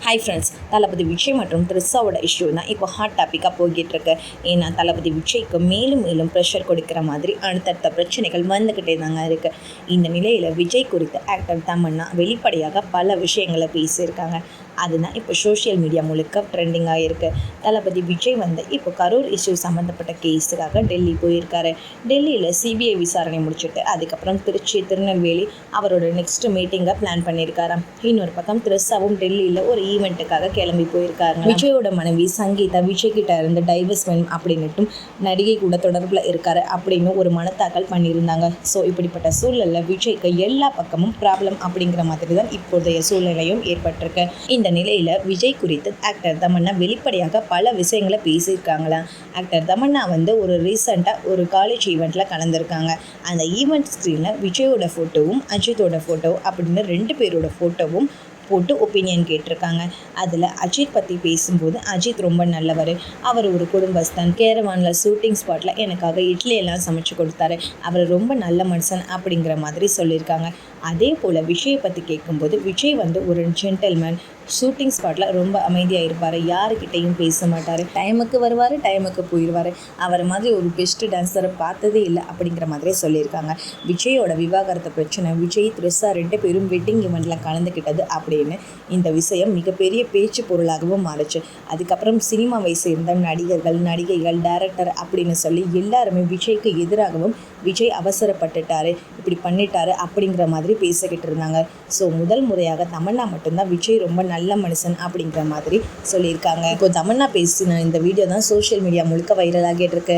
Hi friends, தளபதி விஜய் மற்றும் த்ரிஷாவோட issue தான் இப்போ ஹாட் டாப்பிக்காக போய்கிட்டு இருக்கு. ஏன்னா தளபதி விஜய்க்கு மேலும் மேலும் ப்ரெஷர் கொடுக்குற மாதிரி அடுத்தடுத்த பிரச்சனைகள் வந்துக்கிட்டே தாங்க இருக்குது. இந்த நிலையில் விஜய் குறித்து ஆக்டர் தமன்னா வெளிப்படையாக பல விஷயங்களை பேசியிருக்காங்க. அதுதான் இப்போ சோஷியல் மீடியா முழுக்க ட்ரெண்டிங்காக இருக்குது. தளபதி விஜய் இப்போ கரூர் இஷ்யூ சம்மந்தப்பட்ட கேஸுக்காக டெல்லி போயிருக்காரு. டெல்லியில் சிபிஐ விசாரணை முடிச்சுட்டு அதுக்கப்புறம் திருச்சி, திருநெல்வேலி அவரோட நெக்ஸ்ட் மீட்டிங்கை பிளான் பண்ணியிருக்காராம். இன்னொரு பக்கம் த்ரிஷாவும் டெல்லியில் ஒரு ஈவெண்ட்டுக்காக கிளம்பி போயிருக்காங்க. விஜயோட மனைவி சங்கீதா விஜய் கிட்ட இருந்து டைவர்ஸ் வேணும் அப்படின்னுட்டும் நடிகை கூட தொடர்பில் இருக்காரு அப்படின்னு ஒரு மனத்தாக்கல் பண்ணியிருந்தாங்க. ஸோ இப்படிப்பட்ட சூழ்நிலை விஜய்க்கு எல்லா பக்கமும் ப்ராப்ளம் அப்படிங்கிற மாதிரி தான் இப்போதைய சூழ்நிலையும் ஏற்பட்டிருக்கு. இந்த நிலையில் விஜய் குறித்து ஆக்டர் தமன்னா வெளிப்படையாக பல விஷயங்களை பேசியிருக்காங்களாம். ஆக்டர் தமன்னா ஒரு ரீசெண்டாக ஒரு காலேஜ் ஈவெண்ட்டில் கலந்துருக்காங்க. அந்த ஈவெண்ட் ஸ்க்ரீனில் விஜயோட ஃபோட்டோவும் அஜித்தோட ஃபோட்டோ அப்படின்னு 2 பேரோட ஃபோட்டோவும் போட்டு ஒப்பீனியன் கேட்டிருக்காங்க. அதில் அஜித் பற்றி பேசும்போது அஜித் ரொம்ப நல்லவர், அவர் ஒரு குடும்பஸ்தான், கேரவானில் ஷூட்டிங் ஸ்பாட்டில் எனக்காக இட்லி எல்லாம் சமைச்சு கொடுத்தாரு, அவர் ரொம்ப நல்ல மனுஷன் அப்படிங்கிற மாதிரி சொல்லியிருக்காங்க. அதே போல் விஜயை பற்றி கேட்கும்போது விஜய் ஒரு ஜென்டில்மேன், ஷூட்டிங் ஸ்பாட்டில் ரொம்ப அமைதியாக இருப்பார், யாருக்கிட்டையும் பேச மாட்டார், டைமுக்கு வருவார், டைமுக்கு போயிடுவார், அவர் மாதிரி ஒரு பெஸ்ட்டு டான்ஸரை பார்த்ததே இல்லை அப்படிங்கிற மாதிரி சொல்லியிருக்காங்க. விஜயோட விவாகரத்து பிரச்சனை, விஜய் த்ரிஷா 2 பேரும் வெட்டிங் ஈவெண்ட்டில் கலந்துக்கிட்டது அப்படின்னு இந்த விஷயம் மிகப்பெரிய பேச்சு பொருளாகவும் மாறுச்சு. அதுக்கப்புறம் சினிமாவை சேர்ந்த நடிகர்கள், நடிகைகள், டைரக்டர் அப்படின்னு சொல்லி எல்லாருமே விஜய்க்கு எதிராகவும் விஜய் அவசரப்பட்டுட்டாரு, இப்படி பண்ணிட்டாரு அப்படிங்கிற மாதிரி பேசிக்கிட்டு இருந்தாங்க. ஸோ முதல் முறையாக தமன்னா மட்டும்தான் விஜய் ரொம்ப நல்ல மனுஷன் அப்படிங்கிற மாதிரி சொல்லியிருக்காங்க. இப்போ தமன்னா பேசின இந்த வீடியோ தான் சோஷியல் மீடியா முழுக்க வைரலாகிட்டு இருக்கு.